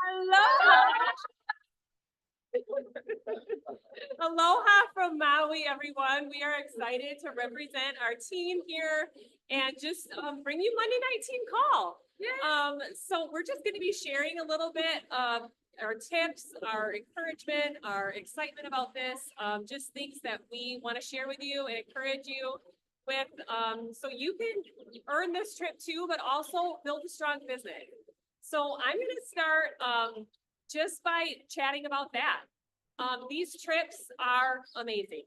Aloha! Aloha from Maui, everyone. We are excited to represent our team here and just bring you Monday Night Team Call. So we're just going to be sharing a little bit of our tips, our encouragement, our excitement about this, just things that we want to share with you and encourage you with, so you can earn this trip too, but also build a strong business. So I'm going to start just by chatting about that. These trips are amazing.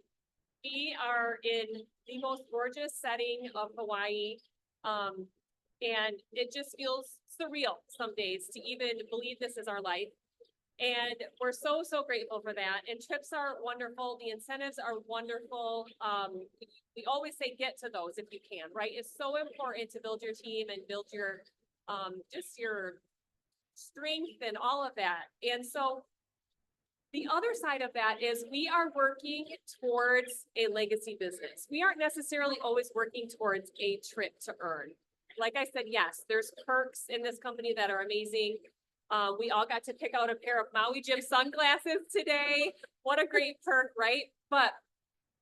We are in the most gorgeous setting of Hawaii, and it just feels surreal some days to even believe this is our life. And we're so, so grateful for that. And trips are wonderful. The incentives are wonderful. We always say get to those if you can, right? It's so important to build your team and build your, just your strength and all of that. And so the other side of that is we are working towards a legacy business. We aren't necessarily always working towards a trip to earn. Like I said, yes, there's perks in this company that are amazing. We all got to pick out a pair of Maui Gym sunglasses today. What a great perk, right? But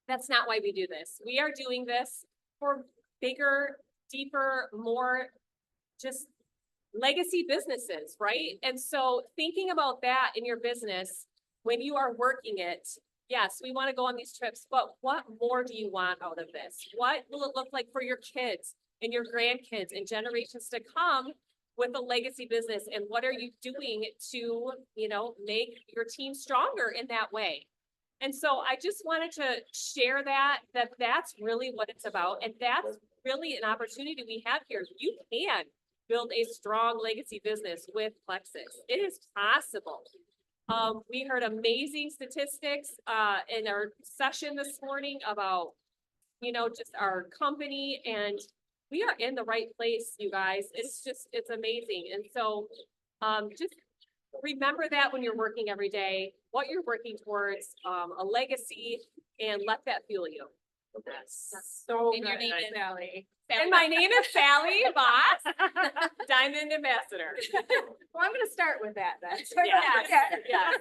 that's not why we do this. We are doing this for bigger, deeper, more just legacy businesses, right? And so thinking about that in your business, when you are working it, yes, we want to go on these trips, but what more do you want out of this? What will it look like for your kids and your grandkids and generations to come with a legacy business? And what are you doing to, make your team stronger in that way? And so I just wanted to share that's really what it's about. And that's really an opportunity we have here. You can build a strong legacy business with Plexus. It is possible. We heard amazing statistics in our session this morning about, just our company, and we are in the right place, you guys. It's amazing. And so just remember that when you're working every day, what you're working towards, a legacy, and let that fuel you. That's so and good. your name is Sally. And my name is Sally Boss, Diamond Ambassador. Well, I'm going to start with that then. Yes.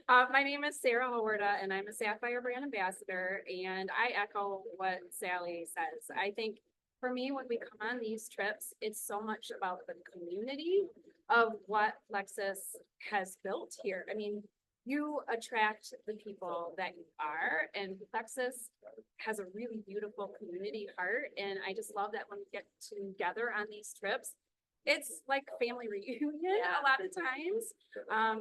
My name is Sarah Hawarda, and I'm a Sapphire Brand Ambassador, and I echo what Sally says. I think for me, when we come on these trips, it's so much about the community of what Plexus has built here. I mean, you attract the people that you are, and Plexus has a really beautiful community heart. And I just love that when we get together on these trips, it's like family reunion a lot of times.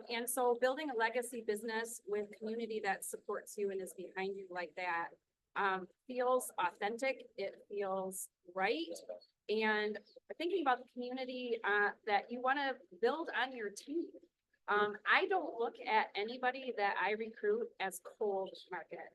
And so building a legacy business with community that supports you and is behind you like that feels authentic. It feels right. And thinking about the community that you want to build on your team. I don't look at anybody that I recruit as cold market.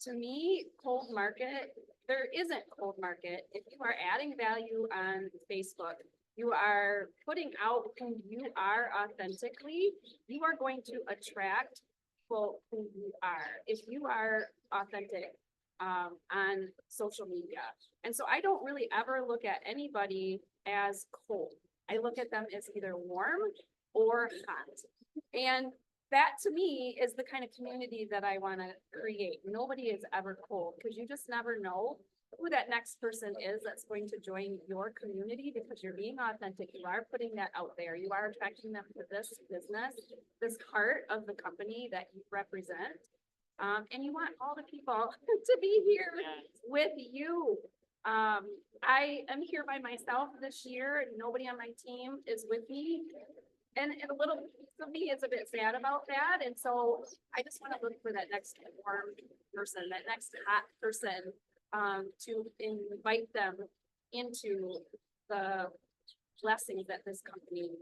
To me, cold market, there isn't cold market. If you are adding value on Facebook, you are putting out who you are authentically, you are going to attract people who you are. If you are authentic on social media. And so I don't really ever look at anybody as cold. I look at them as either warm or hot. And that to me is the kind of community that I want to create. Nobody is ever cold because you just never know who that next person is that's going to join your community because you're being authentic. You are putting that out there. You are attracting them to this business, this heart of the company that you represent. And you want all the people to be here with you. I am here by myself this year. Nobody on my team is with me. And a little piece of me is a bit sad about that. And so I just want to look for that next warm person, that next hot person, to invite them into the blessings that this company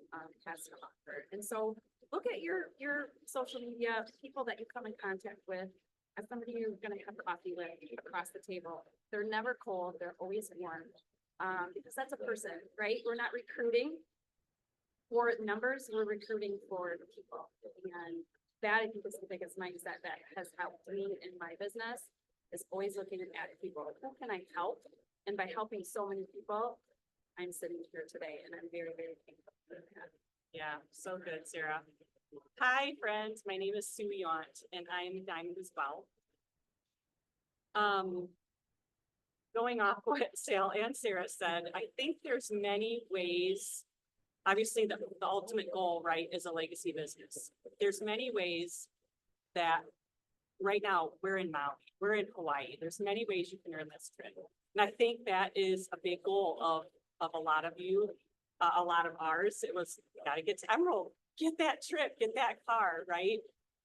has to offer. And so look at your social media, people that you come in contact with, as somebody you're going to have coffee with across the table. They're never cold. They're always warm, because that's a person, right? We're not recruiting for numbers, we're recruiting for people. And that I think is the biggest mindset that has helped me in my business, is always looking at people. Who can I help? And by helping so many people, I'm sitting here today, and I'm very, very thankful for that. Yeah, so good, Sarah. Hi, friends. My name is Sue Yont, and I am a diamond as well. Going off what Sal and Sarah said, I think there's many ways. Obviously, the ultimate goal, right, is a legacy business. There's many ways that right now we're in Maui, we're in Hawaii. There's many ways you can earn this trip. And I think that is a big goal of a lot of you, a lot of ours. It was, gotta get to Emerald, get that trip, get that car, right?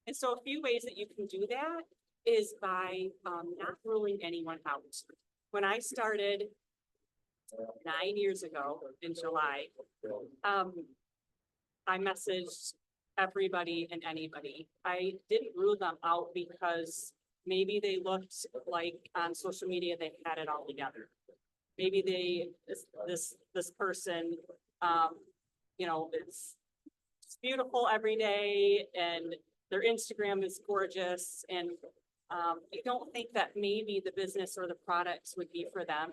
And so a few ways that you can do that is by not ruling anyone out. When I started 9 years ago in July, I messaged everybody and anybody. I didn't rule them out because maybe they looked like on social media, they had it all together. Maybe this person, you know, it's beautiful every day and their Instagram is gorgeous. And I don't think that maybe the business or the products would be for them.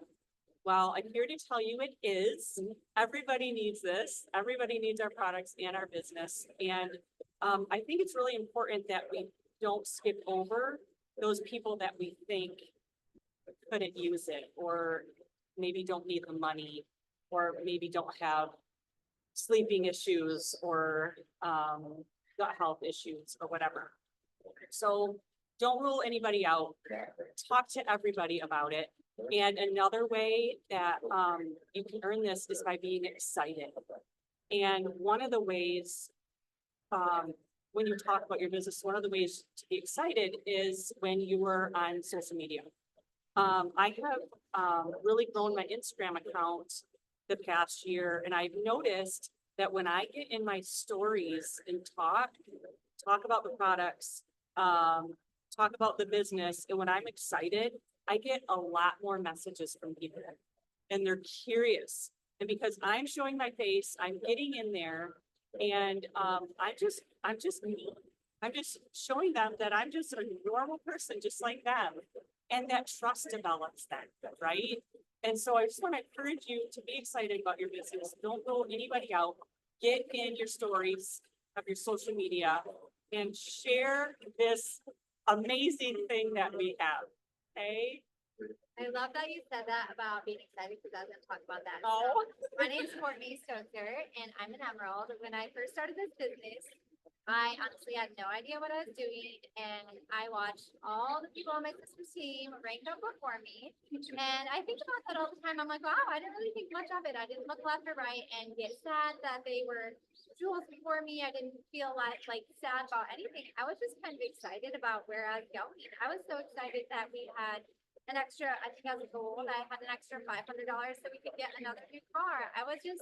Well, I'm here to tell you it is. Everybody needs this. Everybody needs our products and our business. And I think it's really important that we don't skip over those people that we think couldn't use it, or maybe don't need the money, or maybe don't have sleeping issues or gut health issues or whatever. So don't rule anybody out. Talk to everybody about it. And another way that you can earn this is by being excited. And one of the ways, when you talk about your business, one of the ways to be excited is when you are on social media. I have really grown my Instagram account the past year, and I've noticed that when I get in my stories and talk about the products, talk about the business, and when I'm excited, I get a lot more messages from people, and they're curious. And because I'm showing my face, I'm getting in there, and I'm just me. I'm just showing them that I'm just a normal person, just like them, and that trust develops then, right? And so I just want to encourage you to be excited about your business. Don't rule anybody out. Get in your stories of your social media and share this amazing thing that we have. Okay? I love that you said that about being excited because I was going to talk about that. Oh. So, my name's Courtney Stoker and I'm an Emerald. When I first started this business, I honestly had no idea what I was doing, and I watched all the people on my sister's team rank up before me. And I think about that all the time. I'm like, wow, I didn't really think much of it. I didn't look left or right and get sad that they were jewels before me. I didn't feel like sad about anything. I was just kind of excited about where I was going. I was so excited that we had an extra, I think as a goal, I had an extra $500 so we could get another new car. I was just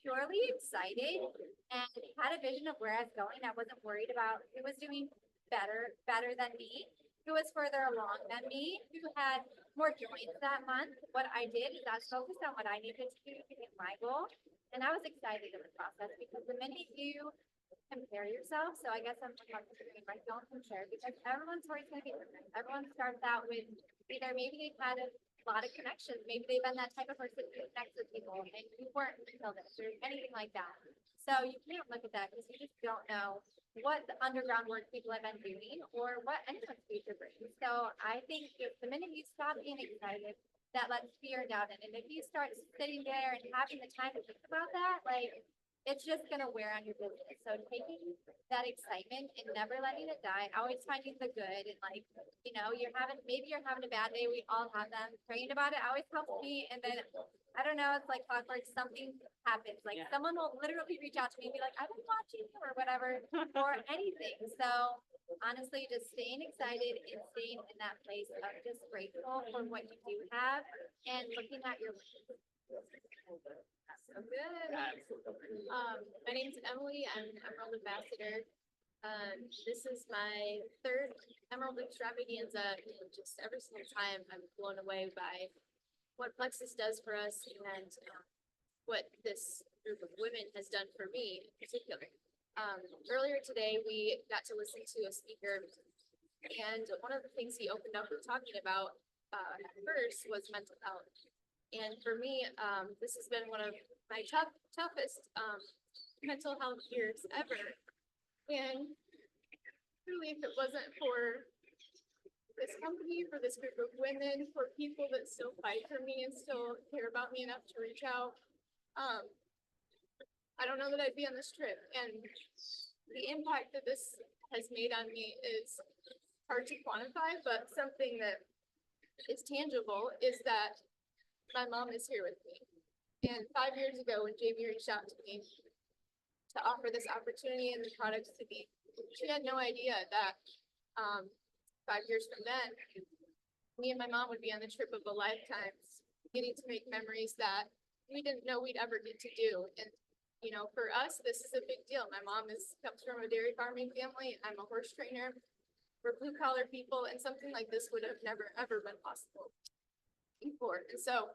purely excited and had a vision of where I was going. I wasn't worried about who was doing better than me, who was further along than me, who had more joins that month. What I did is I was focused on what I needed to do to get my goal. And I was excited in the process because the minute you compare yourself, so I guess I'm talking about comparing, right? Don't compare because everyone's story is going to be different. Everyone starts out with either maybe they've had a lot of connections, maybe they've been that type of person who connects with people and you weren't until this or anything like that. So you can't look at that because you just don't know what the underground work people have been doing or what anyone's future brings. So I think if the minute you stop being excited, that lets fear down. And if you start sitting there and having the time to think about that, like it's just going to wear on your business. So taking that excitement and never letting it die, always finding the good. And like, you know, maybe you're having a bad day. We all have them. Praying about it always helps me. And then, I don't know, it's like clockwork, something happens. Like someone will literally reach out to me and be like, I've been watching you or whatever, or anything. So honestly, just staying excited and staying in that place of just grateful for what you do have and looking at your So good. My name's Emily. I'm an Emerald Ambassador. This is my third Emerald Extravaganza. And just every single time I'm blown away by what Plexus does for us and what this group of women has done for me in particular. Earlier today, we got to listen to a speaker, and one of the things he opened up with talking about at first was mental health. And for me, this has been one of my toughest mental health years ever. And truly, if it wasn't for this company, for this group of women, for people that still fight for me and still care about me enough to reach out, I don't know that I'd be on this trip. And the impact that this has made on me is hard to quantify, but something that is tangible is that my mom is here with me. And 5 years ago, when Jamie reached out to me to offer this opportunity and the products to me, she had no idea that 5 years from then, me and my mom would be on the trip of a lifetime, getting to make memories that we didn't know we'd ever get to do. And you know, for us, this is a big deal. My mom comes from a dairy farming family. I'm a horse trainer. We're blue collar people, and something like this would have never ever been possible before. And so,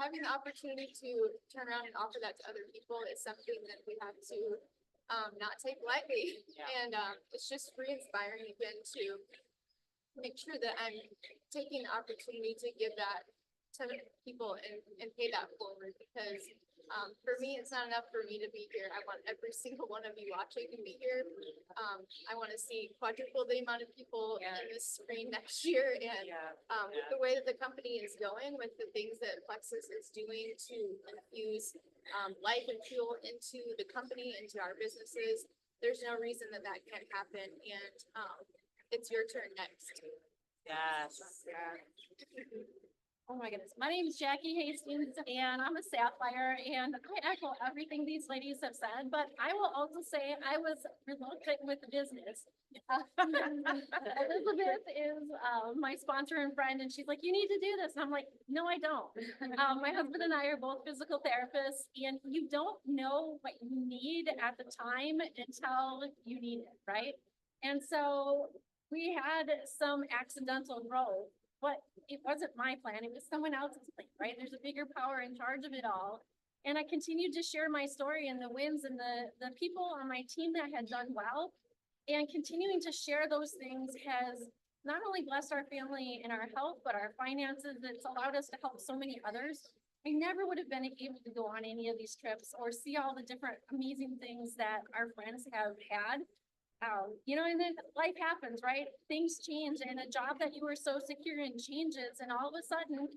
having the opportunity to turn around and offer that to other people is something that we have to not take lightly. Yeah. And it's just re-inspiring again to make sure that I'm taking the opportunity to give that to people and pay that forward, because for me, it's not enough for me to be here. I want every single one of you watching to be here. I want to see quadruple the amount of people in this screen next year. And with the way that the company is going, with the things that Plexus is doing to infuse life and fuel into the company, into our businesses, there's no reason that that can't happen. And it's your turn next. Yes. Oh my goodness. My name is Jackie Hastings and I'm a sapphire, and I echo everything these ladies have said, but I will also say I was reluctant with the business. Elizabeth is my sponsor and friend, and she's like, you need to do this. And I'm like, no, I don't. My husband and I are both physical therapists, and you don't know what you need at the time until you need it, right? And so we had some accidental growth, but it wasn't my plan. It was someone else's plan, right? There's a bigger power in charge of it all. And I continued to share my story and the wins and the people on my team that had done well. And continuing to share those things has not only blessed our family and our health, but our finances. It's allowed us to help so many others. I never would have been able to go on any of these trips or see all the different amazing things that our friends have had. You know, and then life happens, right? Things change, and a job that you were so secure in changes, and all of a sudden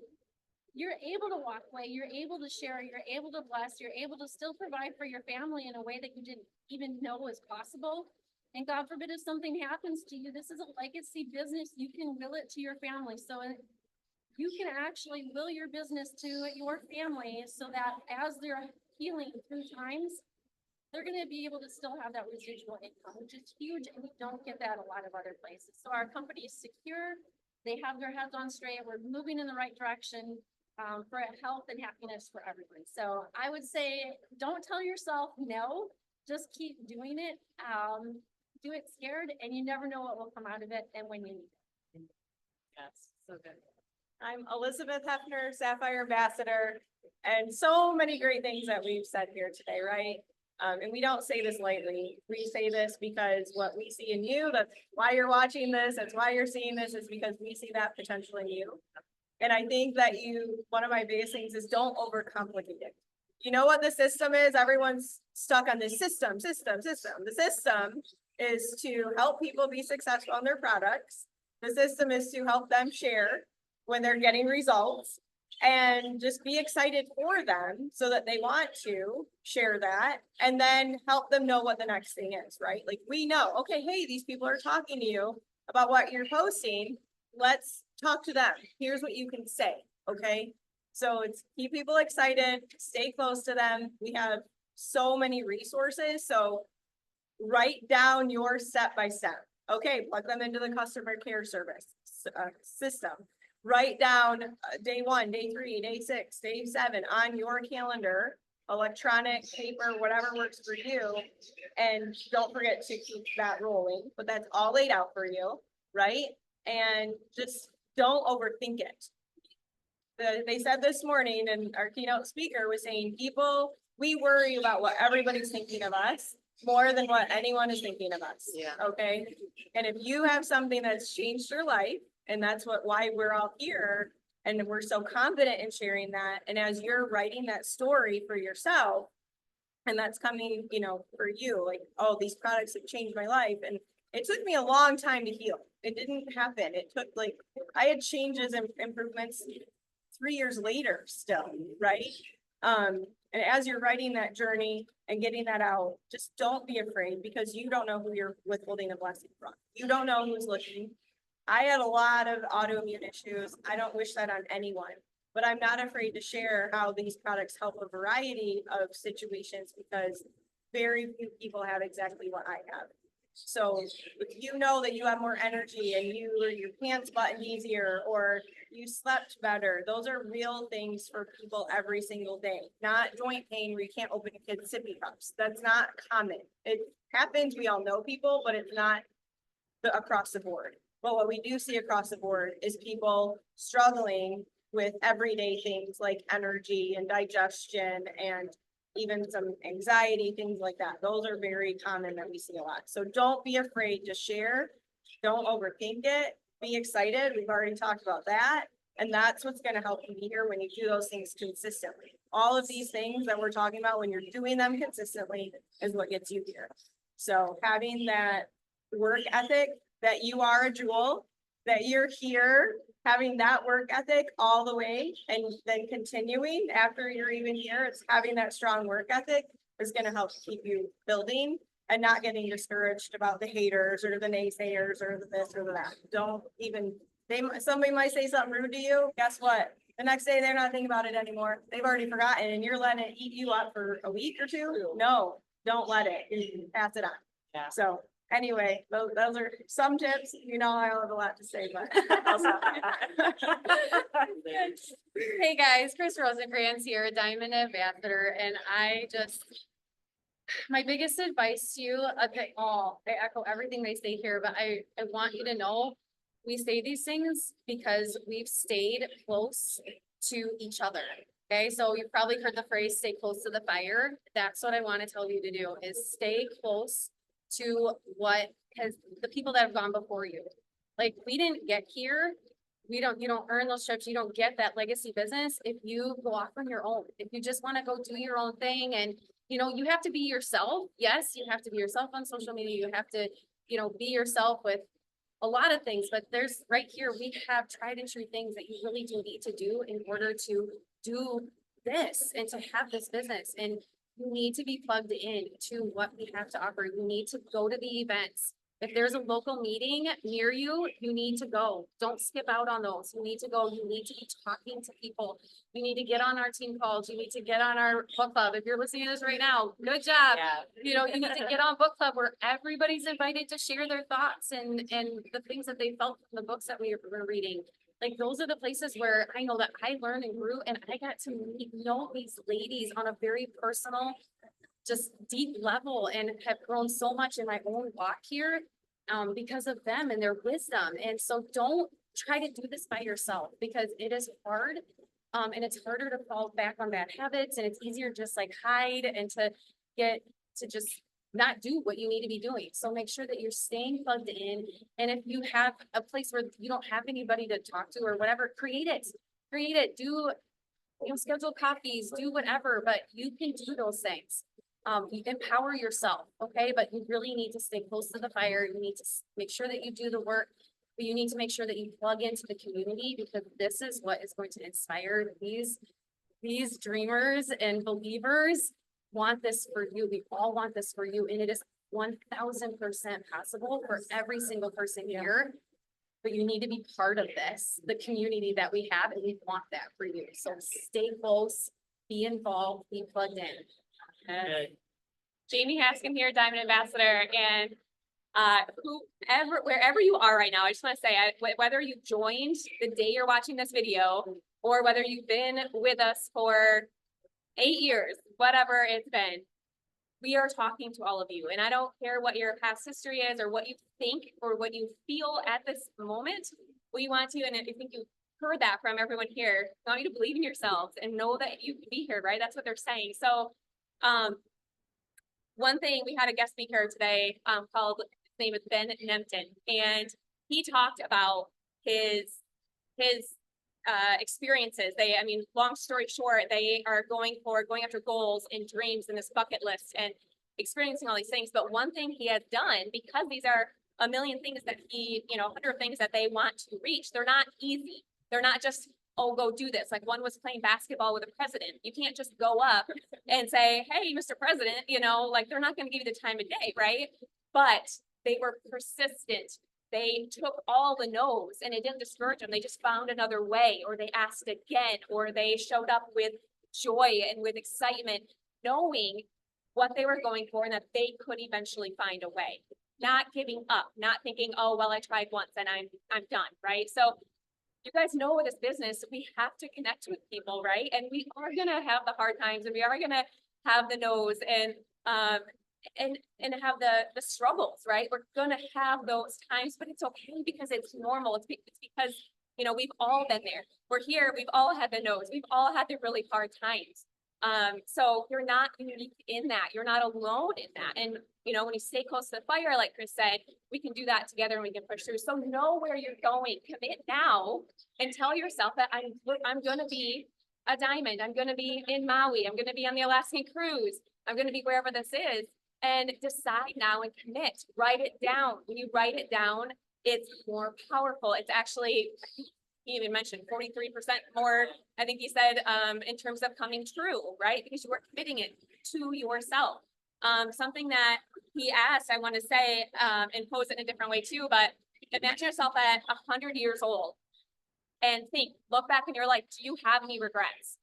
you're able to walk away, you're able to share, you're able to bless, you're able to still provide for your family in a way that you didn't even know was possible. And God forbid if something happens to you, this is a legacy business. You can will it to your family. So you can actually will your business to your family so that as they're healing through times, they're gonna be able to still have that residual income, which is huge, and we don't get that a lot of other places. So our company is secure, they have their heads on straight, we're moving in the right direction for health and happiness for everyone. So I would say, don't tell yourself no, just keep doing it. Do it scared, and you never know what will come out of it and when you need it. Yes, so good. I'm Elizabeth Hefner, Sapphire Ambassador, and so many great things that we've said here today, right? And we don't say this lightly. We say this because what we see in you, that's why you're watching this, that's why you're seeing this, is because we see that potential in you. And I think that one of my biggest things is don't overcomplicate it. You know what the system is? Everyone's stuck on this system. The system is to help people be successful on their products. The system is to help them share when they're getting results. And just be excited for them so that they want to share that, and then help them know what the next thing is, right? Like we know, okay, hey, these people are talking to you about what you're posting. Let's talk to them. Here's what you can say, okay? So it's keep people excited, stay close to them. We have so many resources. So write down your step by step. Okay, plug them into the customer care service system. Write down day 1, day 3, day 6, day 7 on your calendar, electronic, paper, whatever works for you. And don't forget to keep that rolling, but that's all laid out for you, right? And just don't overthink it. They said this morning, and our keynote speaker was saying, we worry about what everybody's thinking of us more than what anyone is thinking of us. Yeah. Okay. And if you have something that's changed your life, and that's why we're all here, and we're so confident in sharing that. And as you're writing that story for yourself, And that's coming, for you, like, oh, these products have changed my life. And it took me a long time to heal. It didn't happen. It took I had changes and improvements 3 years later still, right? And as you're writing that journey and getting that out, just don't be afraid because you don't know who you're withholding a blessing from. You don't know who's looking. I had a lot of autoimmune issues. I don't wish that on anyone, but I'm not afraid to share how these products help a variety of situations because very few people have exactly what I have. So if you know that you have more energy and your pants button easier or you slept better, those are real things for people every single day, not joint pain where you can't open a kid's sippy cups. That's not common. It happens. We all know people, but it's not across the board. But what we do see across the board is people struggling with everyday things like energy and digestion and even some anxiety, things like that. Those are very common that we see a lot. So don't be afraid to share. Don't overthink it. Be excited. We've already talked about that. And that's what's going to help you be here when you do those things consistently. All of these things that we're talking about, when you're doing them consistently, is what gets you here. So having that work ethic, that you are a jewel, that you're here, having that work ethic all the way and then continuing after you're even here, it's having that strong work ethic is going to help keep you building and not getting discouraged about the haters or the naysayers or the this or the that. Don't even, somebody might say something rude to you. Guess what? The next day they're not thinking about it anymore. They've already forgotten and you're letting it eat you up for a week or two. No, don't let it. Pass it on. Yeah. So anyway, those are some tips. I have a lot to say, but I'll stop. Hey guys, Chris Rosenkrantz here, Diamond Ambassador, and my biggest advice to you, I echo everything they say here, but I want you to know, we say these things because we've stayed close to each other. Okay, so you've probably heard the phrase, stay close to the fire. That's what I want to tell you to do, is stay close to the people that have gone before you. Like, we didn't get here. You don't earn those trips. You don't get that legacy business if you go off on your own. If you just want to go do your own thing and, you have to be yourself. Yes, you have to be yourself on social media. You have to, be yourself with a lot of things, but right here, we have tried and true things that you really do need to do in order to do this and to have this business. And you need to be plugged in to what we have to offer. You need to go to the events. If there's a local meeting near you, you need to go. Don't skip out on those. You need to go. You need to be talking to people. You need to get on our team calls. You need to get on our book club. If you're listening to this right now, good job. Yeah. You need to get on book club where everybody's invited to share their thoughts and the things that they felt from the books that we were reading. Like, those are the places where I know that I learned and grew, and I got to know these ladies on a very personal, just deep level, and have grown so much in my own walk here because of them and their wisdom. And so don't try to do this by yourself because it is hard. And it's harder to fall back on bad habits, and it's easier to just hide and to just not do what you need to be doing. So make sure that you're staying plugged in. And if you have a place where you don't have anybody to talk to or whatever, create it, do, schedule coffees, do whatever, but you can do those things. You empower yourself. Okay. But you really need to stay close to the fire. You need to make sure that you do the work, but you need to make sure that you plug into the community because this is what is going to inspire these dreamers and believers. Want this for you. We all want this for you. And it is 1000% possible for every single person here. But you need to be part of this, the community that we have, and we want that for you. So stay close, be involved, be plugged in. Jamie Haskin here, Diamond Ambassador, and wherever you are right now, I just want to say, whether you joined the day you're watching this video, or whether you've been with us for 8 years, whatever it's been, we are talking to all of you. And I don't care what your past history is or what you think or what you feel at this moment. We want to, and I think you heard that from everyone here, I want you to believe in yourselves and know that you can be here, right? That's what they're saying. So one thing, we had a guest speaker today called, his name is Ben Nempton, and he talked about his experiences. I mean, long story short, they are going after goals and dreams and this bucket list and experiencing all these things. But one thing he has done, because these are a million things that 100 things that they want to reach, they're not easy. They're not just, oh, go do this. Like one was playing basketball with a president. You can't just go up and say, hey, Mr. President, like they're not going to give you the time of day, right? But they were persistent. They took all the no's and it didn't discourage them. They just found another way, or they asked again, or they showed up with joy and with excitement, knowing what they were going for and that they could eventually find a way. Not giving up, not thinking, oh, well, I tried once and I'm done, right? So you guys know with this business, we have to connect with people, right? And we are gonna have the hard times and we are gonna have the no's and have the struggles, right? We're gonna have those times, but it's okay because it's normal. It's because, we've all been there. We're here, we've all had the no's, we've all had the really hard times. So you're not unique in that. You're not alone in that. And, when you stay close to the fire, like Chris said, we can do that together and we can push through. So know where you're going, commit now and tell yourself that I'm going to be a diamond. I'm going to be in Maui. I'm going to be on the Alaskan cruise. I'm going to be wherever this is, and decide now and commit, write it down. When you write it down, it's more powerful. It's actually, he even mentioned 43% more, I think he said, in terms of coming true, right? Because you are committing it to yourself. Something that he asked, I want to say, and pose it in a different way too, but imagine yourself at 100 years old and look back in your life. Do you have any regrets?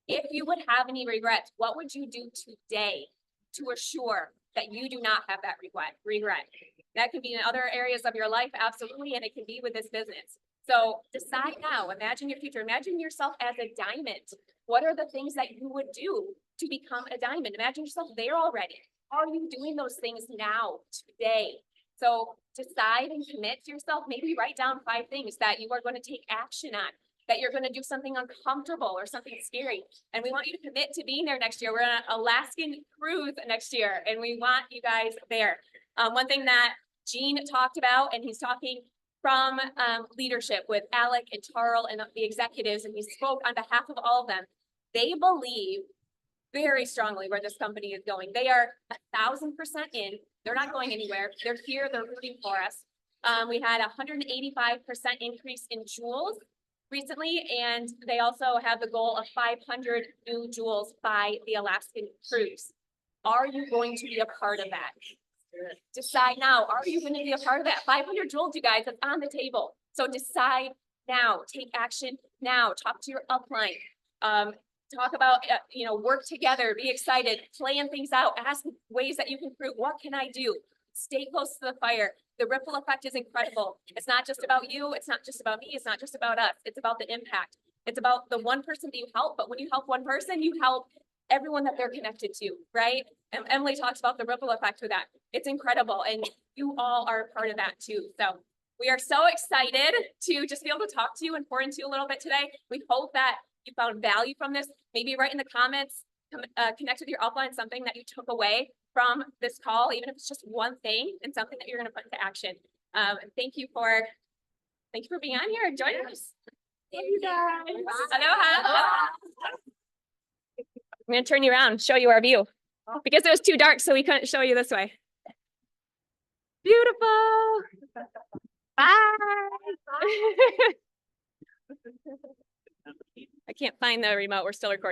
If you would have any regrets, what would you do today to assure that you do not have that regret? That could be in other areas of your life, absolutely, and it can be with this business. So decide now, imagine your future, imagine yourself as a diamond. What are the things that you would do to become a diamond? Imagine yourself there already. Are you doing those things now, today? So decide and commit to yourself. Maybe write down 5 things that you are going to take action on, that you're going to do something uncomfortable or something scary. And we want you to commit to being there next year. We're on an Alaskan cruise next year, and we want you guys there. One thing that Gene talked about, and he's talking from leadership with Alec and Tarl and the executives, and he spoke on behalf of all of them. They believe very strongly where this company is going. They are 1,000% in. They're not going anywhere. They're here. They're rooting for us. We had 185% increase in jewels recently, and they also have the goal of 500 new jewels by the Alaskan cruise. Are you going to be a part of that? Decide now. Are you going to be a part of that? 500 jewels, you guys, that's on the table. So decide now. Take action now. Talk to your upline. Talk about, work together, be excited, plan things out, ask ways that you can improve. What can I do? Stay close to the fire. The ripple effect is incredible. It's not just about you. It's not just about me. It's not just about us. It's about the impact. It's about the one person that you help. But when you help one person, you help everyone that they're connected to, right? And Emily talks about the ripple effect with that. It's incredible. And you all are a part of that too. So we are so excited to just be able to talk to you and pour into you a little bit today. We hope that you found value from this. Maybe write in the comments, connect with your upline, something that you took away from this call, even if it's just one thing and something that you're going to put into action. And thank you for being on here and joining us. Thank you guys. Aloha. I'm going to turn you around, show you our view, because it was too dark, so we couldn't show you this way. Beautiful. Bye. I can't find the remote. We're still recording.